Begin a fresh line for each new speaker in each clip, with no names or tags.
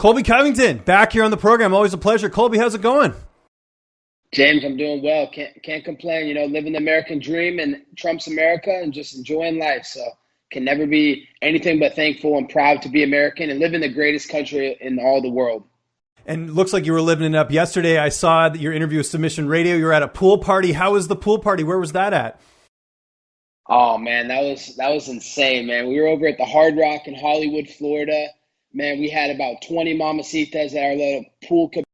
Colby Covington, back here on the program. Always a pleasure. Colby, how's it going?
James, I'm doing well. Can't complain. Living the American dream and Trump's America and just enjoying life. So can never be anything but thankful and proud to be American and live in the greatest country in all the world.
And looks like you were living it up yesterday. I saw your interview with Submission Radio. You were at a pool party. How was the pool party? Where was that at?
Oh man, that was insane, man. We were over at the Hard Rock in Hollywood, Florida. Man, we had about 20 mamacitas at our little pool cabana.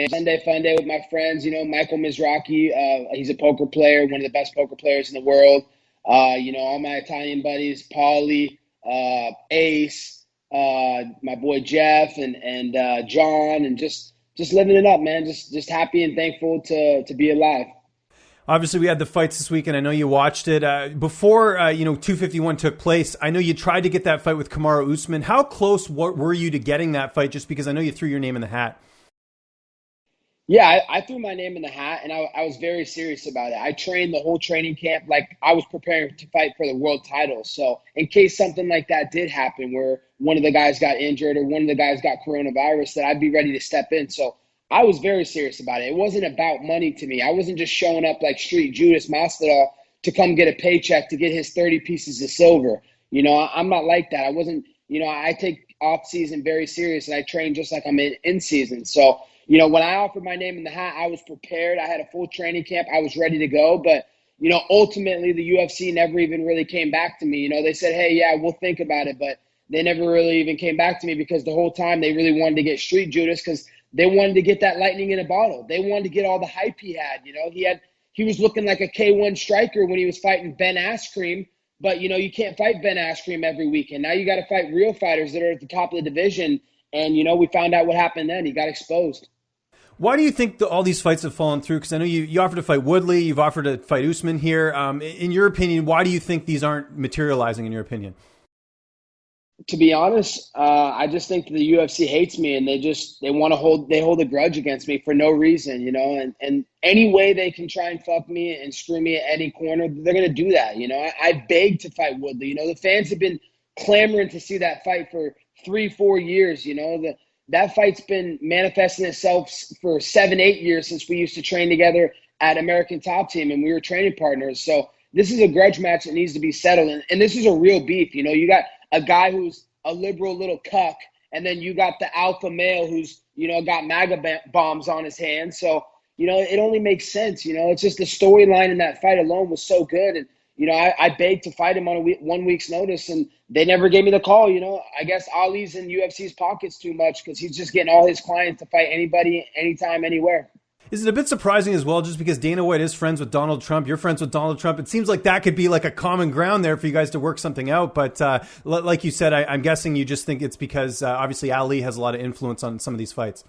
Sunday fun day with my friends. Michael Mizrachi, he's a poker player, one of the best poker players in the world. All my Italian buddies, Paulie, Ace, my boy Jeff, and John, and just living it up, man. Just happy and thankful to be alive.
Obviously, we had the fights this weekend. I know you watched it. Before 251 took place, I know you tried to get that fight with Kamaru Usman. How close were you to getting that fight? Just because I know you threw your name in the hat.
Yeah, I threw my name in the hat, and I was very serious about it. I trained the whole training camp like I was preparing to fight for the world title. So in case something like that did happen where one of the guys got injured or one of the guys got coronavirus, that I'd be ready to step in. So I was very serious about it. It wasn't about money to me. I wasn't just showing up like Street Judas Masvidal to come get a paycheck to get his 30 pieces of silver. I'm not like that. I wasn't, I take off season very serious, and I train just like I'm in season. So when I offered my name in the hat, I was prepared. I had a full training camp. I was ready to go. But, ultimately the UFC never even really came back to me. They said, hey, yeah, we'll think about it. But they never really even came back to me because the whole time they really wanted to get Street Judas because they wanted to get that lightning in a bottle. They wanted to get all the hype he had. He was looking like a K1 striker when he was fighting Ben Askren. But, you can't fight Ben Askren every weekend. Now you got to fight real fighters that are at the top of the division. And, we found out what happened then. He got exposed.
Why do you think all these fights have fallen through? Because I know you offered to fight Woodley, you've offered to fight Usman here. In your opinion, why do you think these aren't materializing in your opinion?
To be honest, I just think the UFC hates me, and they hold a grudge against me for no reason, and any way they can try and fuck me and screw me at any corner, they're going to do that. I begged to fight Woodley. The fans have been clamoring to see that fight for 3-4 years. That fight's been manifesting itself for 7-8 years since we used to train together at American Top Team, and we were training partners. So this is a grudge match that needs to be settled, and this is a real beef. You got a guy who's a liberal little cuck, and then you got the alpha male who's, got MAGA bombs on his hands. So, it only makes sense. It's just the storyline in that fight alone was so good. And, I begged to fight him on 1 week's notice, and they never gave me the call. I guess Ali's in UFC's pockets too much because he's just getting all his clients to fight anybody, anytime, anywhere.
Is it a bit surprising as well, just because Dana White is friends with Donald Trump, you're friends with Donald Trump? It seems like that could be like a common ground there for you guys to work something out. But like you said, I'm guessing you just think it's because obviously Ali has a lot of influence on some of these fights.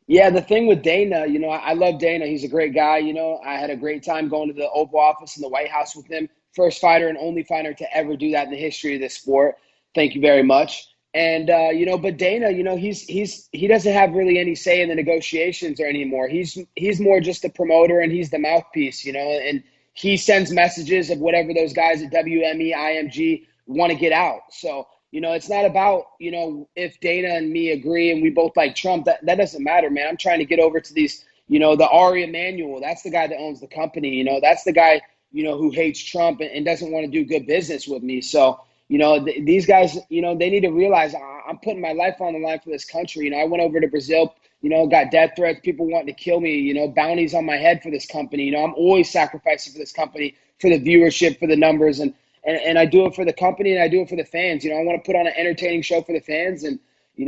Yeah, the thing with Dana, I love Dana. He's a great guy. I had a great time going to the Oval Office in the White House with him. First fighter and only fighter to ever do that in the history of this sport. Thank you very much. And, but Dana, he doesn't have really any say in the negotiations or anymore. He's more just the promoter, and he's the mouthpiece, and he sends messages of whatever those guys at WME, IMG want to get out. So, it's not about, if Dana and me agree and we both like Trump, that doesn't matter, man. I'm trying to get over to these, the Ari Emanuel. That's the guy that owns the company. That's the guy, who hates Trump and doesn't want to do good business with me. So, these guys, they need to realize I'm putting my life on the line for this country. I went over to Brazil, got death threats, people wanting to kill me, bounties on my head for this company. I'm always sacrificing for this company, for the viewership, for the numbers. And I do it for the company, and I do it for the fans. I want to put on an entertaining show for the fans. And,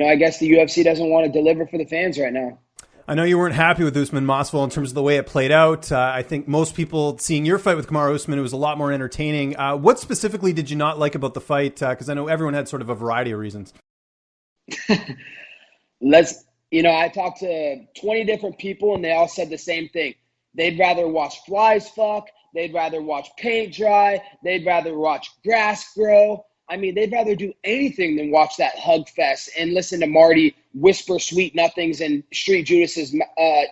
I guess the UFC doesn't want to deliver for the fans right now.
I know you weren't happy with Usman Masvidal in terms of the way it played out. I think most people seeing your fight with Kamaru Usman, it was a lot more entertaining. What specifically did you not like about the fight? Because I know everyone had sort of a variety of reasons.
I talked to 20 different people, and they all said the same thing. They'd rather watch flies fuck. They'd rather watch paint dry. They'd rather watch grass grow. I mean, they'd rather do anything than watch that hug fest and listen to Marty whisper sweet nothings in Street Judas's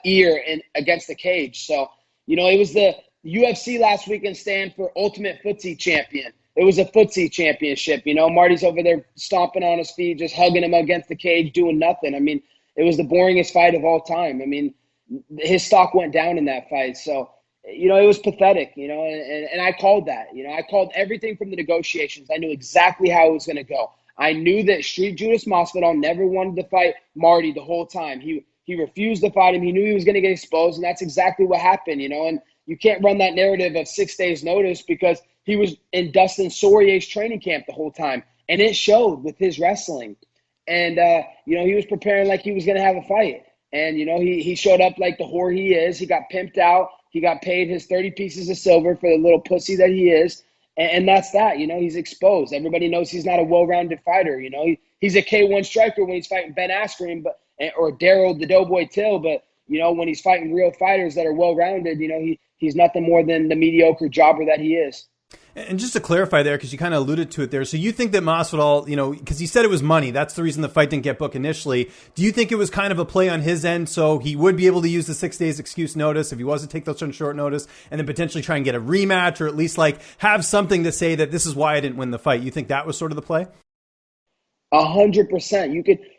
ear against the cage. So, it was the UFC last weekend stand for Ultimate Footsie Champion. it was a footsie championship. You know, Marty's over there stomping on his feet, just hugging him against the cage, doing nothing. I mean, it was the boringest fight of all time. I mean, his stock went down in that fight. So, you know, it was pathetic, you know, and I called that. You know, I called everything from the negotiations. I knew exactly how it was going to go. I knew that Street Judas Masvidal never wanted to fight Marty the whole time. He refused to fight him. He knew he was going to get exposed, and that's exactly what happened, you know. And you can't run that narrative of 6 days' notice because he was in Dustin Poirier's training camp the whole time, and it showed with his wrestling. And, you know, he was preparing like he was going to have a fight. And, you know, he showed up like the whore he is. He got pimped out. He got paid his 30 pieces of silver for the little pussy that he is. And that's that. You know, he's exposed. Everybody knows he's not a well-rounded fighter. You know, he's a K1 striker when he's fighting Ben Askren or Daryl the Doughboy Till. But, you know, when he's fighting real fighters that are well-rounded, you know, he's nothing more than the mediocre jobber that he is.
And just to clarify there, because you kind of alluded to it there, so you think that Masvidal, you know, because he said it was money, that's the reason the fight didn't get booked initially. Do you think it was kind of a play on his end so he would be able to use the 6 days excuse notice if he was to take those on short notice and then potentially try and get a rematch or at least like have something to say that this is why I didn't win the fight? You think that was sort of the play?
100%.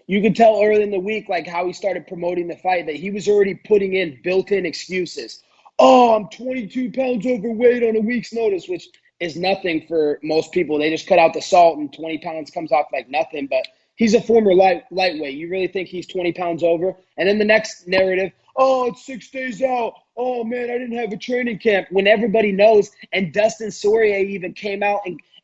You could tell early in the week, like how he started promoting the fight, that he was already putting in built-in excuses. Oh, I'm 22 pounds overweight on a week's notice, which is nothing for most people. They just cut out the salt and 20 pounds comes off like nothing. But he's a former lightweight. You really think he's 20 pounds over? And then the next narrative, oh, it's 6 days out. Oh, man, I didn't have a training camp. When everybody knows, and Dustin Poirier even came out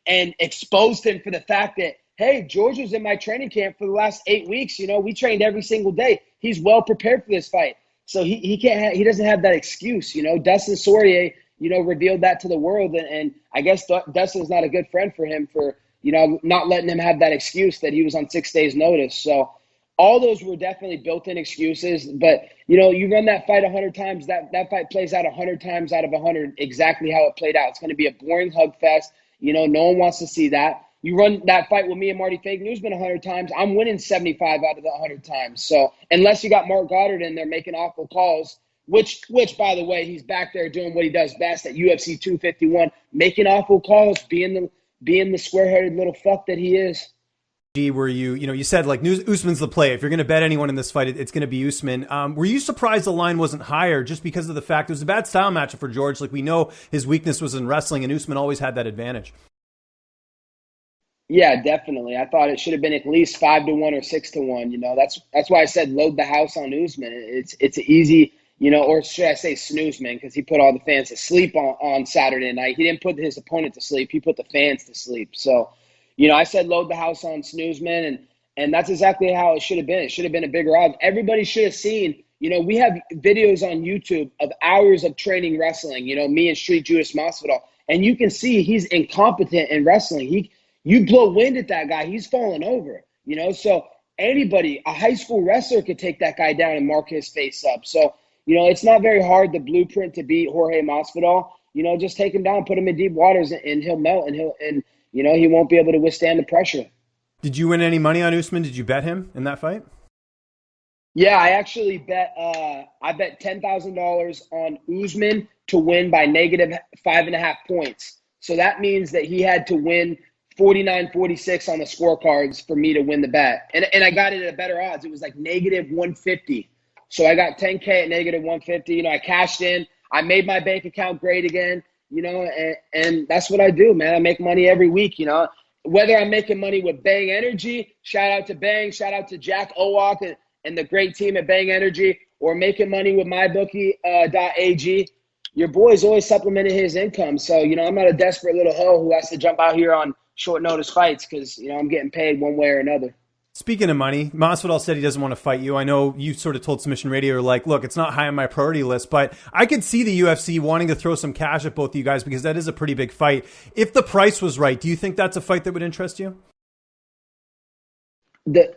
and exposed him for the fact that, hey, George was in my training camp for the last 8 weeks. You know, we trained every single day. He's well prepared for this fight. So he doesn't have that excuse. You know, Dustin Poirier, you know, revealed that to the world. And I guess Dustin's not a good friend for him for, you know, not letting him have that excuse that he was on 6 days' notice. So all those were definitely built-in excuses. But, you know, you run that fight 100 times, that fight plays out 100 times out of 100 exactly how it played out. It's going to be a boring hug fest. You know, no one wants to see that. You run that fight with me and Marty Fake Newsman 100 times, I'm winning 75 out of the 100 times. So unless you got Mark Goddard in there making awful calls, which by the way, he's back there doing what he does best at UFC 251, making awful calls, being the square-headed little fuck that he is.
Were you said like Usman's the play. If you're going to bet anyone in this fight, it's going to be Usman. Were you surprised the line wasn't higher just because of the fact it was a bad style matchup for George? Like we know his weakness was in wrestling and Usman always had that advantage.
Yeah, definitely. I thought it should have been at least 5-1 or 6-1. You know, that's why I said load the house on Usman. It's an easy, you know, or should I say snoozman, because he put all the fans to sleep on Saturday night. He didn't put his opponent to sleep. He put the fans to sleep. So, you know, I said load the house on snoozman, and that's exactly how it should have been. It should have been a bigger odds. Everybody should have seen, you know, we have videos on YouTube of hours of training wrestling, you know, me and Street Judas Masvidal, and you can see he's incompetent in wrestling. You blow wind at that guy, he's falling over, you know? So anybody, a high school wrestler could take that guy down and mark his face up. So, you know, it's not very hard, the blueprint to beat Jorge Masvidal. You know, just take him down, put him in deep waters, and he'll melt, and you know, he won't be able to withstand the pressure.
Did you win any money on Usman? Did you bet him in that fight?
Yeah, I actually bet $10,000 on Usman to win by negative 5.5 points. So that means that he had to win 49-46 on the scorecards for me to win the bet. And I got it at a better odds. It was like negative 150. So I got 10K at negative 150. You know, I cashed in. I made my bank account great again, you know, and that's what I do, man. I make money every week, you know. Whether I'm making money with Bang Energy, shout out to Bang, shout out to Jack Owak and the great team at Bang Energy, or making money with mybookie.ag, your boy's always supplementing his income. So, you know, I'm not a desperate little hoe who has to jump out here on short notice fights because, you know, I'm getting paid one way or another.
Speaking of money, Masvidal said he doesn't want to fight you. I know you sort of told Submission Radio, like, look, it's not high on my priority list, but I could see the UFC wanting to throw some cash at both of you guys because that is a pretty big fight. If the price was right, do you think that's a fight that would interest you?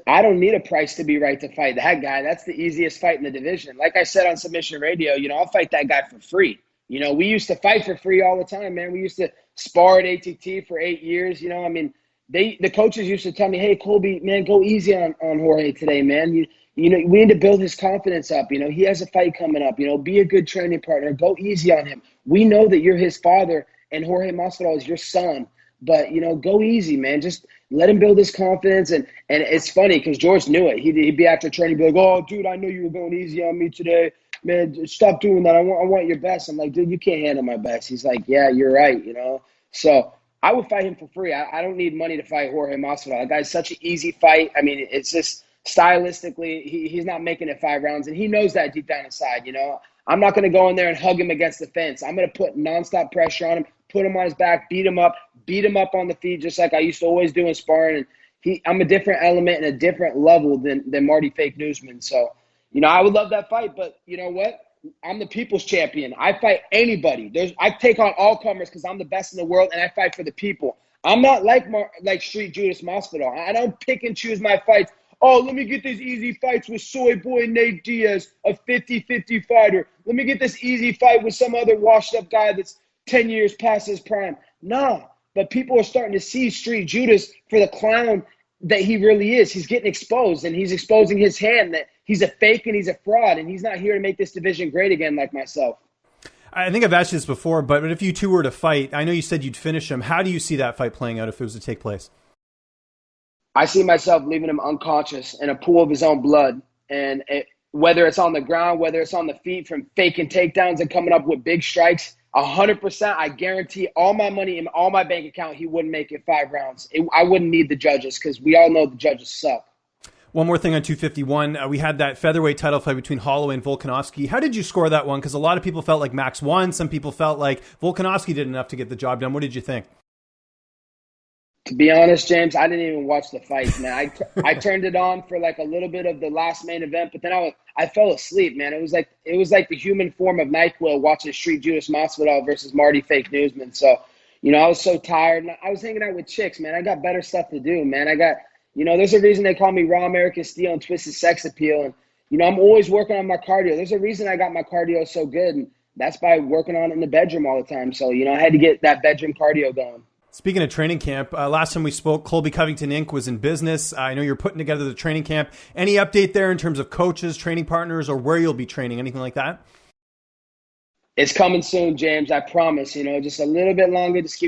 I don't need a price to be right to fight that guy. That's the easiest fight in the division. Like I said on Submission Radio, you know, I'll fight that guy for free. You know, we used to fight for free all the time, man. We used to spar at ATT for 8 years. You know, I mean, the coaches used to tell me, hey, Colby, man, go easy on Jorge today, man. You know, we need to build his confidence up. You know, he has a fight coming up. You know, be a good training partner. Go easy on him. We know that you're his father and Jorge Masvidal is your son. But, go easy, man. Just let him build his confidence. And it's funny because George knew it. He'd be after training, be like, oh, dude, I know you were going easy on me today. Man, stop doing that. I want your best. I'm like, dude, you can't handle my best. He's like, yeah, you're right, So I would fight him for free. I don't need money to fight Jorge Masvidal. That guy's such an easy fight. I mean, it's just stylistically, he's not making it 5 rounds, and he knows that deep down inside, I'm not going to go in there and hug him against the fence. I'm going to put nonstop pressure on him, put him on his back, beat him up on the feet, just like I used to always do in sparring. And I'm a different element and a different level than Marty Fake Newsman. So, I would love that fight, but you know what? I'm the people's champion. I fight anybody. I take on all comers because I'm the best in the world, and I fight for the people. I'm not like Street Judas Masvidal. I don't pick and choose my fights. Oh, let me get these easy fights with Soy Boy Nate Diaz, a 50-50 fighter. Let me get this easy fight with some other washed-up guy that's 10 years past his prime. No, but people are starting to see Street Judas for the clown that he really is. He's getting exposed, and he's exposing his hand that he's a fake and he's a fraud, and he's not here to make this division great again like myself.
I think I've asked you this before, but if you two were to fight, I know you said you'd finish him. How do you see that fight playing out if it was to take place?
I see myself leaving him unconscious in a pool of his own blood. And whether it's on the ground, whether it's on the feet from faking takedowns and coming up with big strikes, 100%, I guarantee all my money in all my bank account, he wouldn't make it 5 rounds. I wouldn't need the judges because we all know the judges suck.
One more thing on 251. We had that featherweight title fight between Holloway and Volkanovski. How did you score that one? Because a lot of people felt like Max won. Some people felt like Volkanovski did enough to get the job done. What did you think?
To be honest, James, I didn't even watch the fight, man. I turned it on for like a little bit of the last main event, but then I fell asleep, man. It was like the human form of NyQuil watching Street Judas Masvidal versus Marty Fake Newsman. So, I was so tired. And I was hanging out with chicks, man. I got better stuff to do, man. I got, there's a reason they call me Raw American Steel and Twisted Sex Appeal. And, I'm always working on my cardio. There's a reason I got my cardio so good, and that's by working on it in the bedroom all the time. So, I had to get that bedroom cardio going.
Speaking of training camp, last time we spoke, Colby Covington Inc. was in business. I know you're putting together the training camp. Any update there in terms of coaches, training partners, or where you'll be training, anything like that?
It's coming soon, James. I promise. Just a little bit longer. Just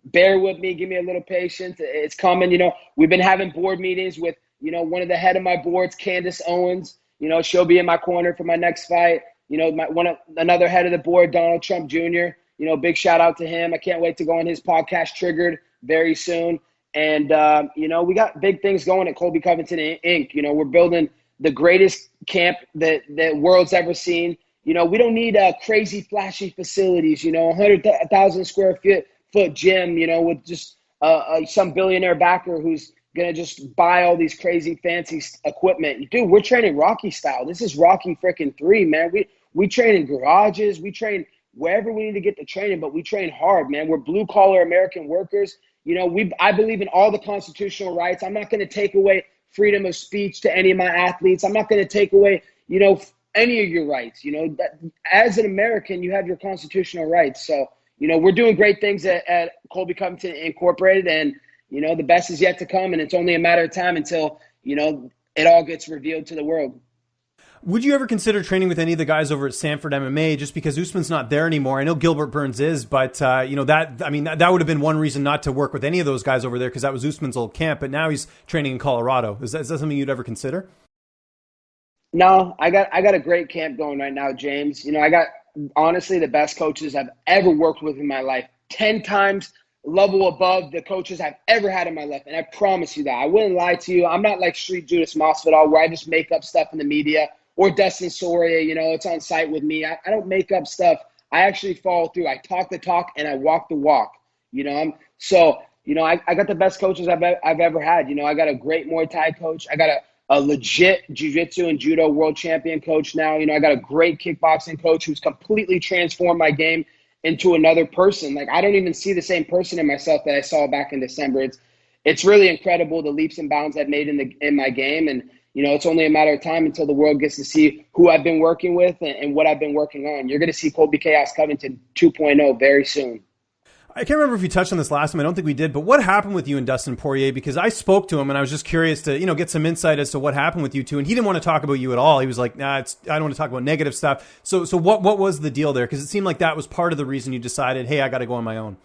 bear with me. Give me a little patience. It's coming. We've been having board meetings with, one of the head of my boards, Candace Owens. She'll be in my corner for my next fight. Another head of the board, Donald Trump Jr., big shout out to him. I can't wait to go on his podcast, Triggered, very soon. And, we got big things going at Colby Covington Inc. We're building the greatest camp that the world's ever seen. We don't need crazy, flashy facilities, 100,000 square foot gym, with just some billionaire backer who's going to just buy all these crazy, fancy equipment. Dude, we're training Rocky style. This is Rocky freaking 3, man. We train in garages. We train wherever we need to get the training, but we train hard, man. We're blue-collar American workers. I believe in all the constitutional rights. I'm not going to take away freedom of speech to any of my athletes. I'm not going to take away, any of your rights. That, as an American, you have your constitutional rights. So, we're doing great things at Colby Covington Incorporated, and, the best is yet to come, and it's only a matter of time until, it all gets revealed to the world.
Would you ever consider training with any of the guys over at Sanford MMA just because Usman's not there anymore? I know Gilbert Burns is, but that would have been one reason not to work with any of those guys over there because that was Usman's old camp, but now he's training in Colorado. Is that something you'd ever consider?
No, I got a great camp going right now, James. I got honestly the best coaches I've ever worked with in my life, 10 times level above the coaches I've ever had in my life, and I promise you that. I wouldn't lie to you. I'm not like Street Judas Masvidal where I just make up stuff in the media. Or Dustin Poirier, it's on site with me. I don't make up stuff. I actually follow through. I talk the talk and I walk the walk. I got the best coaches I've ever had. I got a great Muay Thai coach. I got a legit jiu-jitsu and judo world champion coach now. I got a great kickboxing coach who's completely transformed my game into another person. Like, I don't even see the same person in myself that I saw back in December. It's really incredible, the leaps and bounds I've made in my game. And it's only a matter of time until the world gets to see who I've been working with and what I've been working on. You're going to see Colby Chaos Covington 2.0 very soon.
I can't remember if you touched on this last time. I don't think we did. But what happened with you and Dustin Poirier? Because I spoke to him and I was just curious to, get some insight as to what happened with you two. And he didn't want to talk about you at all. He was like, nah, I don't want to talk about negative stuff. So what was the deal there? Because it seemed like that was part of the reason you decided, hey, I got to go on my own.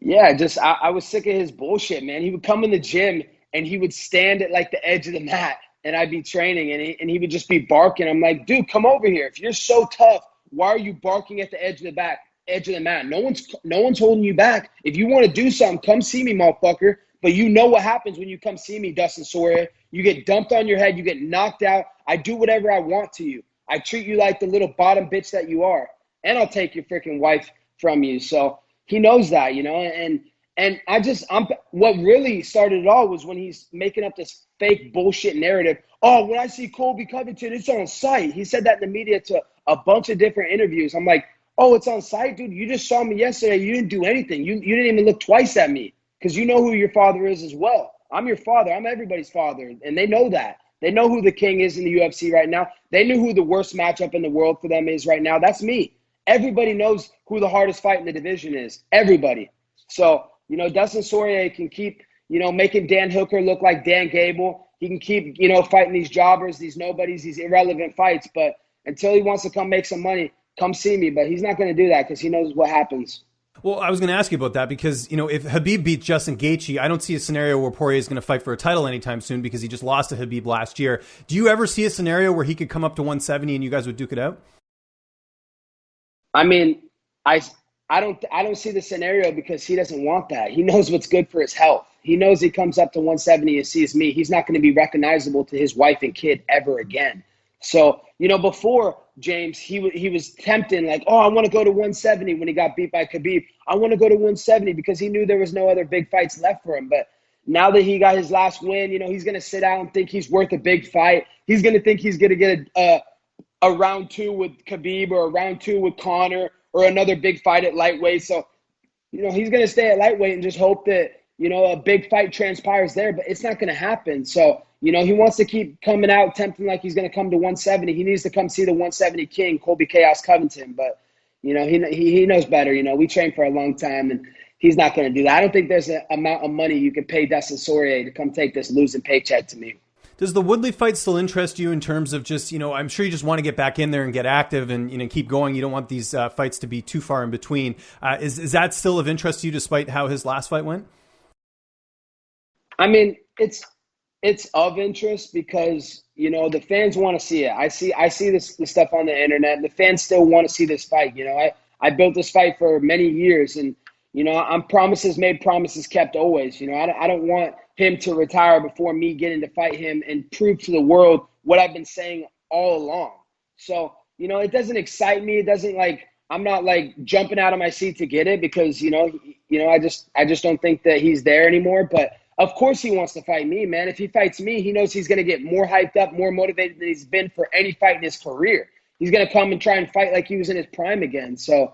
Yeah, just I was sick of his bullshit, man. He would come in the gym and he would stand at like the edge of the mat, and I'd be training, and he would just be barking. I'm like, dude, come over here. If you're so tough, why are you barking at the edge of the mat? No one's holding you back. If you want to do something, come see me, motherfucker. But you know what happens when you come see me, Dustin Poirier. You get dumped on your head. You get knocked out. I do whatever I want to you. I treat you like the little bottom bitch that you are, and I'll take your freaking wife from you. So he knows that, and I'm what really started it all was when he's making up this fake bullshit narrative. Oh, when I see Colby Covington, it's on site. He said that in the media to a bunch of different interviews. I'm like, oh, it's on site, dude. You just saw me yesterday. You didn't do anything. You didn't even look twice at me because you know who your father is as well. I'm your father. I'm everybody's father, and they know that. They know who the king is in the UFC right now. They knew who the worst matchup in the world for them is right now. That's me. Everybody knows who the hardest fight in the division is. Everybody. So, Dustin Poirier can keep, making Dan Hooker look like Dan Gable. He can keep, fighting these jobbers, these nobodies, these irrelevant fights. But until he wants to come make some money, come see me. But he's not going to do that because he knows what happens.
Well, I was going to ask you about that because, if Khabib beats Justin Gaethje, I don't see a scenario where Poirier is going to fight for a title anytime soon because he just lost to Khabib last year. Do you ever see a scenario where he could come up to 170 and you guys would duke it out?
I mean, I don't see the scenario because he doesn't want that. He knows what's good for his health. He knows he comes up to 170 and sees me. He's not going to be recognizable to his wife and kid ever again. So, before James, he was tempting like, oh, I want to go to 170 when he got beat by Khabib. I want to go to 170 because he knew there was no other big fights left for him. But now that he got his last win, he's going to sit out and think he's worth a big fight. He's going to think he's going to get a round 2 with Khabib or a round 2 with Conor or another big fight at lightweight. So, he's going to stay at lightweight and just hope that, a big fight transpires there, but it's not going to happen. So, he wants to keep coming out tempting like he's going to come to 170. He needs to come see the 170 king, Colby Chaos Covington. But, he knows better. We trained for a long time, and he's not going to do that. I don't think there's an amount of money you can pay Dustin Poirier to come take this losing paycheck to me.
Does the Woodley fight still interest you in terms of just, I'm sure you just want to get back in there and get active and, keep going. You don't want these fights to be too far in between. Is that still of interest to you despite how his last fight went?
I mean, it's of interest because, the fans want to see it. I see this stuff on the internet, and the fans still want to see this fight. I built this fight for many years, and, I'm promises made, promises kept always. I don't want him to retire before me getting to fight him and prove to the world what I've been saying all along. So, it doesn't excite me. It doesn't I'm not jumping out of my seat to get it because, I just don't think that he's there anymore. But of course he wants to fight me, man. If he fights me, he knows he's going to get more hyped up, more motivated than he's been for any fight in his career. He's going to come and try and fight like he was in his prime again. So,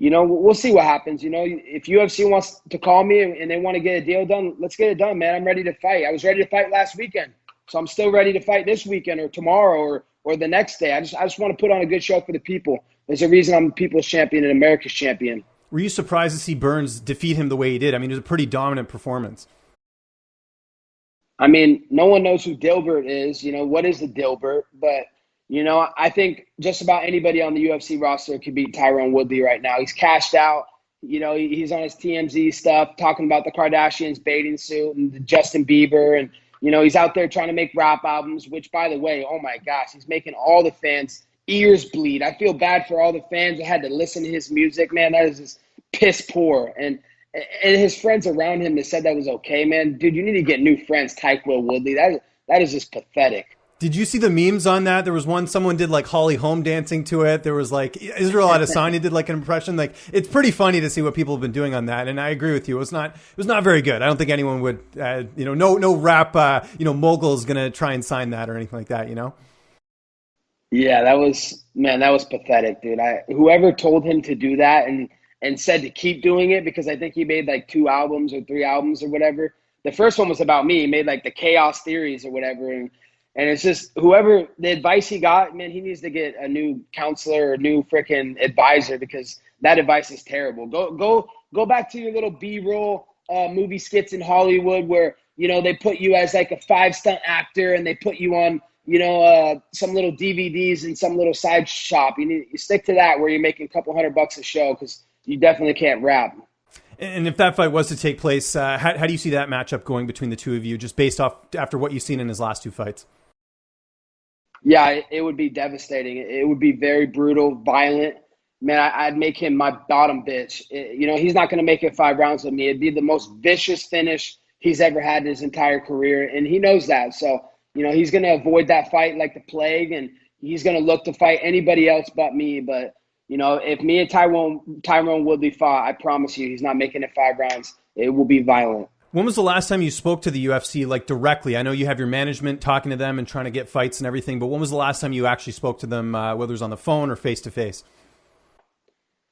we'll see what happens. If UFC wants to call me and they want to get a deal done, let's get it done, man. I'm ready to fight. I was ready to fight last weekend. So I'm still ready to fight this weekend or tomorrow or the next day. I just want to put on a good show for the people. There's a reason I'm the people's champion and America's champion.
Were you surprised to see Burns defeat him the way he did? I mean, it was a pretty dominant performance.
I mean, no one knows who Dilbert is. What is the Dilbert? But, I think just about anybody on the UFC roster could beat Tyron Woodley right now. He's cashed out. He's on his TMZ stuff, talking about the Kardashians bathing suit and the Justin Bieber. And, he's out there trying to make rap albums, which, by the way, oh, my gosh, he's making all the fans' ears bleed. I feel bad for all the fans that had to listen to his music, man. That is just piss poor. And his friends around him that said that was okay, man. Dude, you need to get new friends, Tyquil Woodley. That is just pathetic.
Did you see the memes on that? There was one, someone did Holly Holm dancing to it. There was Israel Adesanya did an impression. It's pretty funny to see what people have been doing on that. And I agree with you. It was not very good. I don't think anyone would, no rap, mogul is going to try and sign that or anything like that,
Yeah, that was pathetic, dude. Whoever told him to do that and said to keep doing it, because I think he made 2 albums or 3 albums or whatever. The first one was about me. He made the Chaos Theories or whatever. And it's just whoever the advice he got, man, he needs to get a new counselor or a new freaking advisor because that advice is terrible. Go back to your little B-roll movie skits in Hollywood where, they put you as a 5-stunt actor and they put you on, some little DVDs in some little side shop. You stick to that where you're making a couple $100 a show because you definitely can't rap.
And if that fight was to take place, how do you see that matchup going between the two of you, just based off after what you've seen in his last two fights?
Yeah, it would be devastating. It would be very brutal, violent. Man, I'd make him my bottom bitch. He's not going to make it 5 rounds with me. It'd be the most vicious finish he's ever had in his entire career, and he knows that. So, he's going to avoid that fight like the plague, and he's going to look to fight anybody else but me. But, if me and Tyrone Woodley fought, I promise you he's not making it 5 rounds. It will be violent.
When was the last time you spoke to the UFC, like directly? I know you have your management talking to them and trying to get fights and everything, but when was the last time you actually spoke to them, whether it was on the phone or face-to-face?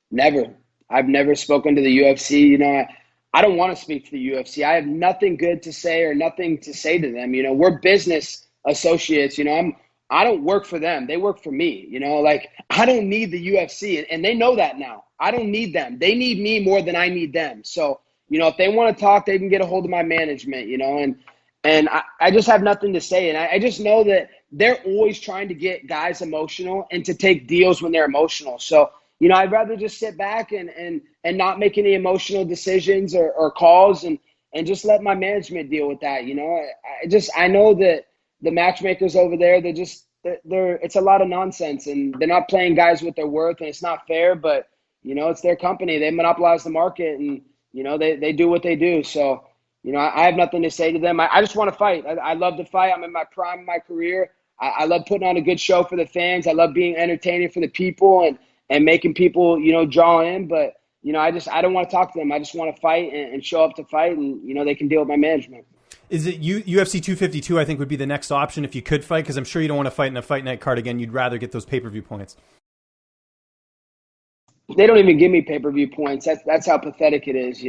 Never. I've never spoken to the UFC. I don't want to speak to the UFC. I have nothing good to say or nothing to say to them. We're business associates. I don't work for them. They work for me. I don't need the UFC, and they know that now. I don't need them. They need me more than I need them. So, if they want to talk, they can get a hold of my management, and I just have nothing to say. And I just know that they're always trying to get guys emotional and to take deals when they're emotional. So, I'd rather just sit back and not make any emotional decisions or calls and just let my management deal with that. I know that the matchmakers over there, it's a lot of nonsense, and they're not playing guys with their worth, and it's not fair, but, it's their company. They monopolize the market, and, they do what they do. So, I have nothing to say to them. I just want to fight. I love to fight. I'm in my prime of my career. I love putting on a good show for the fans. I love being entertaining for the people and making people, draw in. But, I don't want to talk to them. I just want to fight and show up to fight, and, they can deal with my management.
Is it UFC 252, I think, would be the next option if you could fight? Because I'm sure you don't want to fight in a fight night card again. You'd rather get those pay-per-view points.
They don't even give me pay-per-view points. That's how pathetic it is.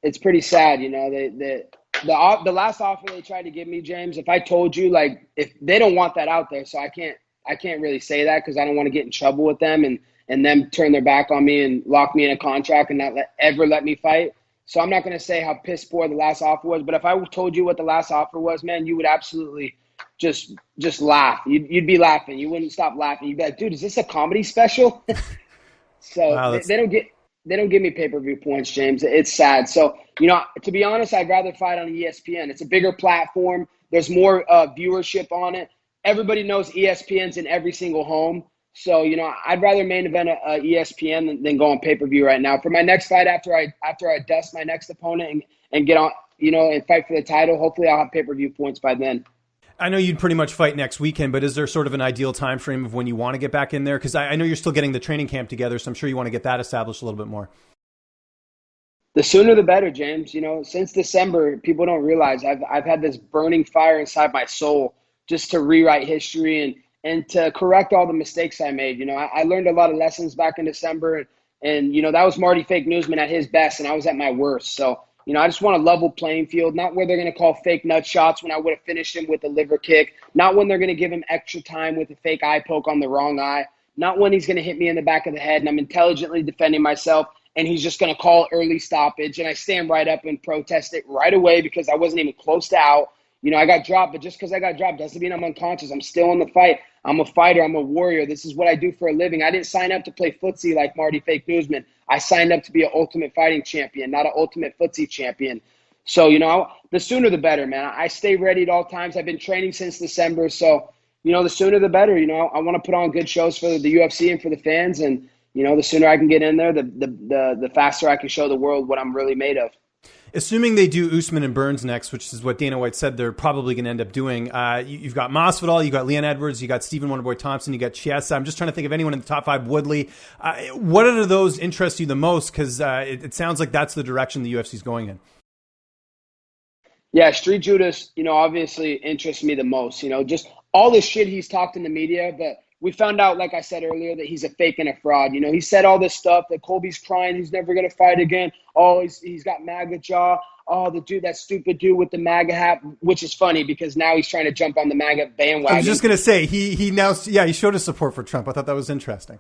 It's pretty sad. The last offer they tried to give me, James, if I told you, if they don't want that out there, so I can't really say that because I don't want to get in trouble with them and them turn their back on me and lock me in a contract and not ever let me fight. So I'm not going to say how piss poor the last offer was, but if I told you what the last offer was, man, you would absolutely just laugh. You'd be laughing. You wouldn't stop laughing. You'd be like, dude, is this a comedy special? So wow, they don't give me pay-per-view points, James. It's sad. So, to be honest, I'd rather fight on ESPN. It's a bigger platform. There's more viewership on it. Everybody knows ESPN's in every single home. So, I'd rather main event ESPN than go on pay-per-view right now. For my next fight, after I dust my next opponent and get on, and fight for the title, hopefully I'll have pay-per-view points by then.
I know you'd pretty much fight next weekend, but is there sort of an ideal time frame of when you want to get back in there? Because I know you're still getting the training camp together, so I'm sure you want to get that established a little bit more.
The sooner the better, James. Since December, people don't realize I've had this burning fire inside my soul just to rewrite history and to correct all the mistakes I made. I learned a lot of lessons back in December, and that was Marty Fake Newsman at his best, and I was at my worst. So, I just want a level playing field, not where they're going to call fake nut shots when I would have finished him with a liver kick, not when they're going to give him extra time with a fake eye poke on the wrong eye, not when he's going to hit me in the back of the head and I'm intelligently defending myself and he's just going to call early stoppage and I stand right up and protest it right away because I wasn't even close to out. I got dropped, but just because I got dropped doesn't mean I'm unconscious. I'm still in the fight. I'm a fighter. I'm a warrior. This is what I do for a living. I didn't sign up to play footsie like Marty Fake Newsman. I signed up to be an ultimate fighting champion, not an ultimate footsie champion. So, the sooner the better, man. I stay ready at all times. I've been training since December. So, the sooner the better. I want to put on good shows for the UFC and for the fans. And, the sooner I can get in there, the faster I can show the world what I'm really made of.
Assuming they do Usman and Burns next, which is what Dana White said they're probably going to end up doing, you've got Masvidal, you've got Leon Edwards, you got Stephen Wonderboy Thompson, you got Chiesa. I'm just trying to think of anyone in the top 5. Woodley. What of those interest you the most? Because it sounds like that's the direction the UFC is going in.
Yeah, Street Judas, obviously interests me the most. Just all this shit he's talked in the media, but we found out, like I said earlier, that he's a fake and a fraud. He said all this stuff that Colby's crying, he's never going to fight again. Oh, he's got MAGA jaw. Oh, that stupid dude with the MAGA hat, which is funny because now he's trying to jump on the MAGA bandwagon.
I was just going to say, he now, he showed his support for Trump. I thought that was interesting.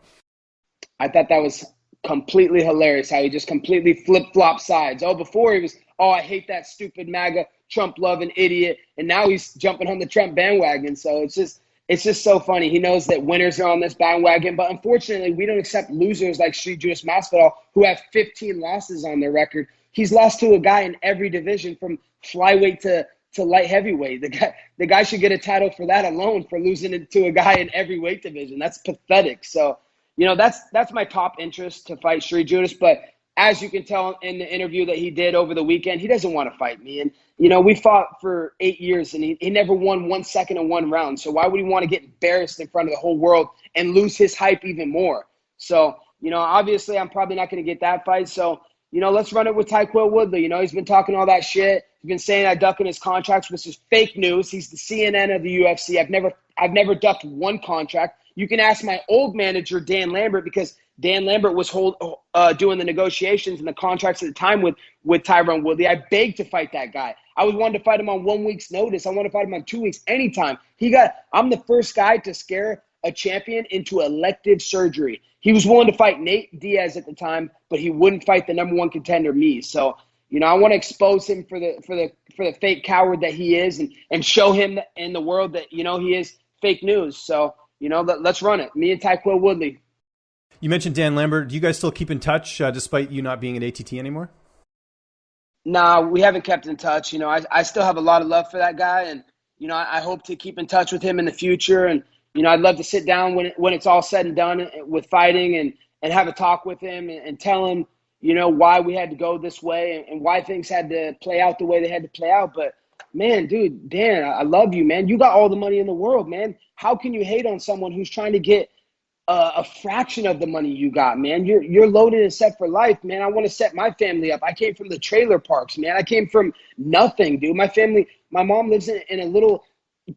I thought that was completely hilarious how he just completely flip-flopped sides. Oh, before he was, I hate that stupid MAGA Trump-loving idiot. And now he's jumping on the Trump bandwagon. So it's it's just so funny. He knows that winners are on this bandwagon, but unfortunately, we don't accept losers like Jorge Masvidal, who have 15 losses on their record. He's lost to a guy in every division, from flyweight to light heavyweight. The guy should get a title for that alone, for losing it to a guy in every weight division. That's pathetic. So, that's my top interest, to fight Jorge. But as you can tell in the interview that he did over the weekend, he doesn't want to fight me. And, we fought for 8 years, and he never won 1 second in 1 round. So why would he want to get embarrassed in front of the whole world and lose his hype even more? So, obviously I'm probably not going to get that fight. So, let's run it with Tyquil Woodley. He's been talking all that shit. He's been saying I duck in his contracts, which is fake news. He's the CNN of the UFC. I've never ducked one contract. You can ask my old manager, Dan Lambert, because Dan Lambert was doing the negotiations and the contracts at the time with Tyron Woodley. I begged to fight that guy. I was wanting to fight him on 1 week's notice. I wanted to fight him on 2 weeks, anytime. I'm the first guy to scare a champion into elective surgery. He was willing to fight Nate Diaz at the time, but he wouldn't fight the number one contender, me. So, I want to expose him for the fake coward that he is, and show him in the world that, he is fake news. So, let's run it. Me and Tyquil Woodley.
You mentioned Dan Lambert. Do you guys still keep in touch despite you not being at ATT anymore?
Nah, we haven't kept in touch. I still have a lot of love for that guy, and, I hope to keep in touch with him in the future. And, I'd love to sit down when it's all said and done with fighting and have a talk with him and tell him, why we had to go this way and why things had to play out the way they had to play out. But, man, dude, Dan, I love you, man. You got all the money in the world, man. How can you hate on someone who's trying to get a fraction of the money you got, man? You're loaded and set for life, man. I want to set my family up. I came from the trailer parks, man. I came from nothing, dude. My mom lives in a little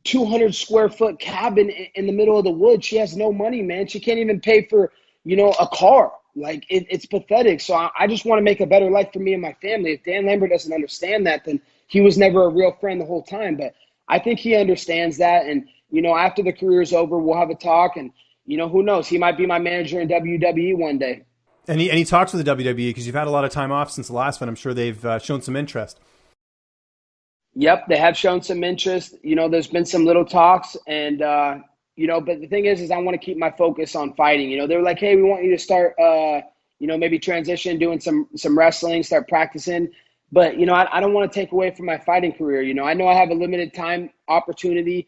200 square foot cabin in the middle of the woods. She has no money, man. She can't even pay for, a car. Like, it's pathetic. So I just want to make a better life for me and my family. If Dan Lambert doesn't understand that, then he was never a real friend the whole time. But I think he understands that. And, after the career's over, we'll have a talk. And, who knows? He might be my manager in WWE one day.
And he talks with the WWE because you've had a lot of time off since the last one. I'm sure they've shown some interest.
Yep, they have shown some interest. There's been some little talks. And, but the thing is I want to keep my focus on fighting. They were like, hey, we want you to start, maybe transition, doing some wrestling, start practicing. But, I don't want to take away from my fighting career. I know I have a limited time opportunity.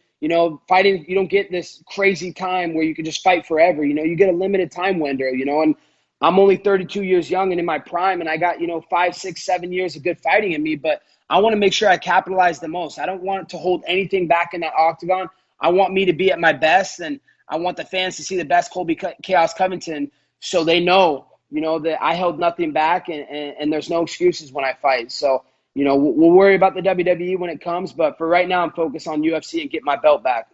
Fighting, you don't get this crazy time where you can just fight forever. You get a limited time window, and I'm only 32 years young and in my prime, and I got, 5, 6, 7 years of good fighting in me, but I want to make sure I capitalize the most. I don't want to hold anything back in that octagon. I want me to be at my best, and I want the fans to see the best Colby Chaos Covington, so they know, that I held nothing back, and there's no excuses when I fight. So, we'll worry about the WWE when it comes, but for right now, I'm focused on UFC and get my belt back.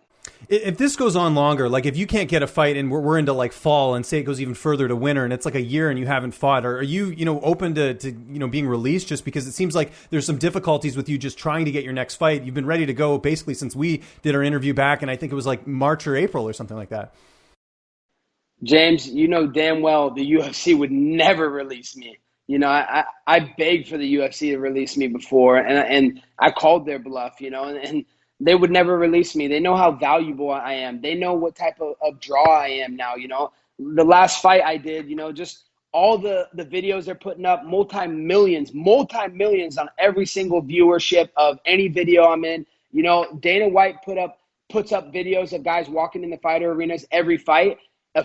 If this goes on longer, like if you can't get a fight and we're into like fall, and say it goes even further to winter and it's like a year and you haven't fought, are you, open to being released? Just because it seems like there's some difficulties with you just trying to get your next fight. You've been ready to go basically since we did our interview back, and I think it was like March or April or something like that.
James, damn well the UFC would never release me. I begged for the UFC to release me before, and I called their bluff, and they would never release me. They know how valuable I am. They know what type of draw I am now, The last fight I did, just all the videos they're putting up, multi-millions on every single viewership of any video I'm in. Dana White puts up videos of guys walking in the fighter arenas every fight.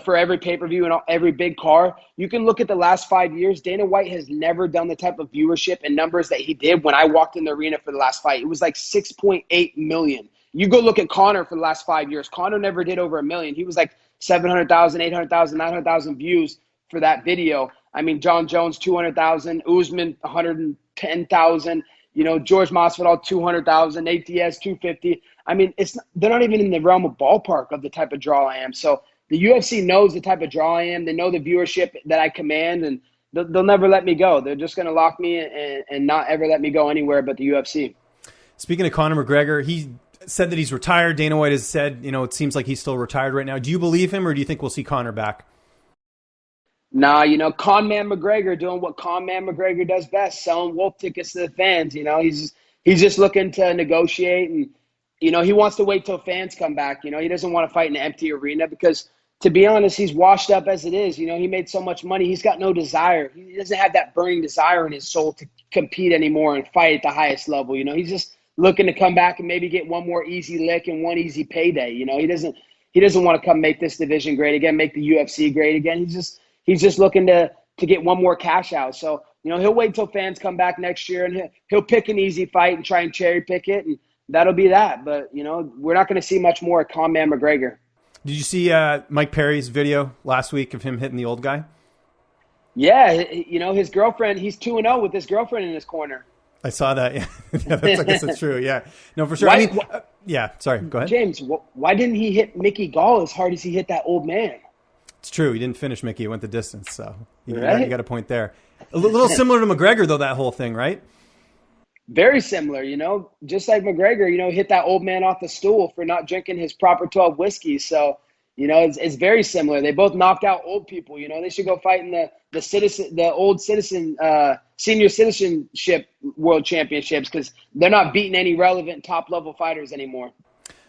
For every pay-per-view and every big car. You can look at the last 5 years. Dana White has never done the type of viewership and numbers that he did when I walked in the arena for the last fight. It was like 6.8 million. You go look at Conor for the last 5 years. Conor never did over 1 million. He was like 700,000, 800,000, 900,000 views for that video. I mean, John Jones, 200,000. Usman, 110,000. Jorge Masvidal, 200,000. Nate Diaz, 250. I mean, they're not even in the realm of ballpark of the type of draw I am. So the UFC knows the type of draw I am. They know the viewership that I command, and they'll never let me go. They're just going to lock me and not ever let me go anywhere but the UFC. Speaking
of Conor McGregor, he said that he's retired. Dana White has said, it seems like he's still retired right now. Do you believe him, or do you think we'll see Conor back?
Nah, Con Man McGregor doing what Con Man McGregor does best, selling wolf tickets to the fans. He's just looking to negotiate and he wants to wait till fans come back. He doesn't want to fight in an empty arena because, to be honest, he's washed up as it is. He made so much money. He's got no desire. He doesn't have that burning desire in his soul to compete anymore and fight at the highest level. He's just looking to come back and maybe get one more easy lick and one easy payday. He doesn't want to come make this division great again, make the UFC great again. He's just looking to get one more cash out. So, he'll wait until fans come back next year, and he'll pick an easy fight and try and cherry pick it, and that'll be that. But, we're not going to see much more of Conor McGregor.
Did you see Mike Perry's video last week of him hitting the old guy?
Yeah, his girlfriend, he's 2-0 with his girlfriend in his corner.
I saw that. Yeah, I guess that's true. Yeah. No, for sure. Yeah, sorry. Go ahead.
James, why didn't he hit Mickey Gall as hard as he hit that old man?
It's true. He didn't finish Mickey. He went the distance. So you got a point there. A little similar to McGregor, though, that whole thing, right?
Very similar, just like McGregor, hit that old man off the stool for not drinking his proper 12 whiskeys. So, it's very similar. They both knocked out old people. They should go fight in the old citizen, senior citizenship world championships because they're not beating any relevant top level fighters anymore.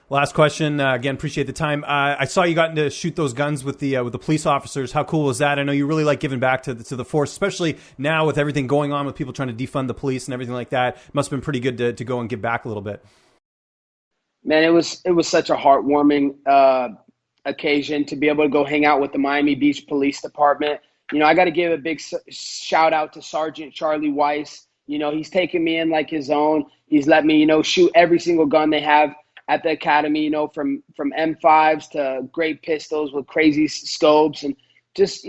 Last question. Again, appreciate the time. I saw you got to shoot those guns with the police officers. How cool was that? I know you really like giving back to the force, especially now with everything going on with people trying to defund the police and everything like that. Must have been pretty good to go and give back a little bit.
Man, it was such a heartwarming occasion to be able to go hang out with the Miami Beach Police Department. I got to give a big shout out to Sergeant Charlie Weiss. He's taken me in like his own. He's let me, shoot every single gun they have at the academy, from M5s to great pistols with crazy scopes, and just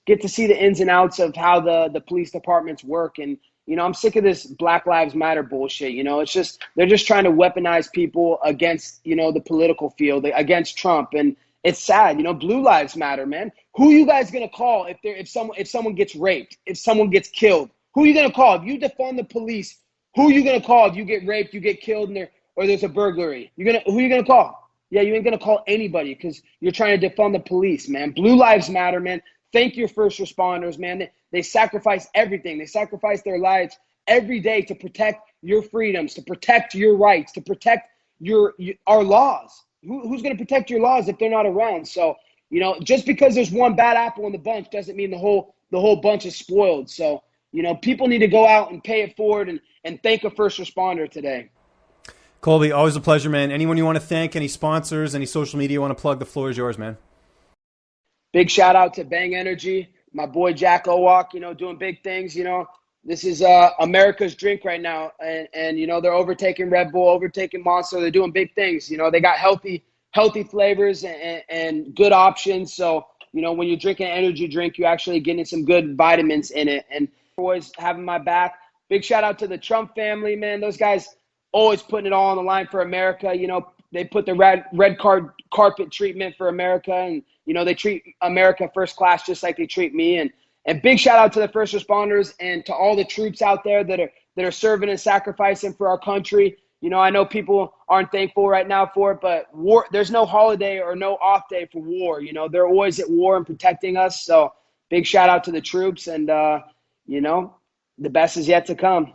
get to see the ins and outs of how the police departments work. And, I'm sick of this Black Lives Matter bullshit. They're just trying to weaponize people against, the political field, against Trump. And it's sad, Blue Lives Matter, man. Who are you guys going to call if someone gets raped, if someone gets killed? Who are you going to call? If you defund the police, who are you going to call if you get raped, you get killed, or there's a burglary? Who are you going to call? Yeah, you ain't going to call anybody because you're trying to defund the police, man. Blue Lives Matter, man. Thank your first responders, man. They sacrifice everything. They sacrifice their lives every day to protect your freedoms, to protect your rights, to protect our laws. Who's going to protect your laws if they're not around? So, just because there's one bad apple in the bunch doesn't mean the whole bunch is spoiled. So, people need to go out and pay it forward and thank a first responder today.
Colby, always a pleasure, man. Anyone you want to thank, any sponsors, any social media you want to plug, the floor is yours, man.
Big shout out to Bang Energy, my boy Jack Owak, doing big things. This is America's drink right now. And they're overtaking Red Bull, overtaking Monster. They're doing big things. They got healthy flavors and good options. So, when you're drinking an energy drink, you're actually getting some good vitamins in it. And always having my back. Big shout out to the Trump family, man. Those guys always putting it all on the line for America. They put the red carpet treatment for America, and they treat America first class just like they treat me. And big shout out to the first responders and to all the troops out there that are serving and sacrificing for our country. I know people aren't thankful right now for it, but war, there's no holiday or no off day for war. They're always at war and protecting us. So big shout out to the troops, and the best is yet to come.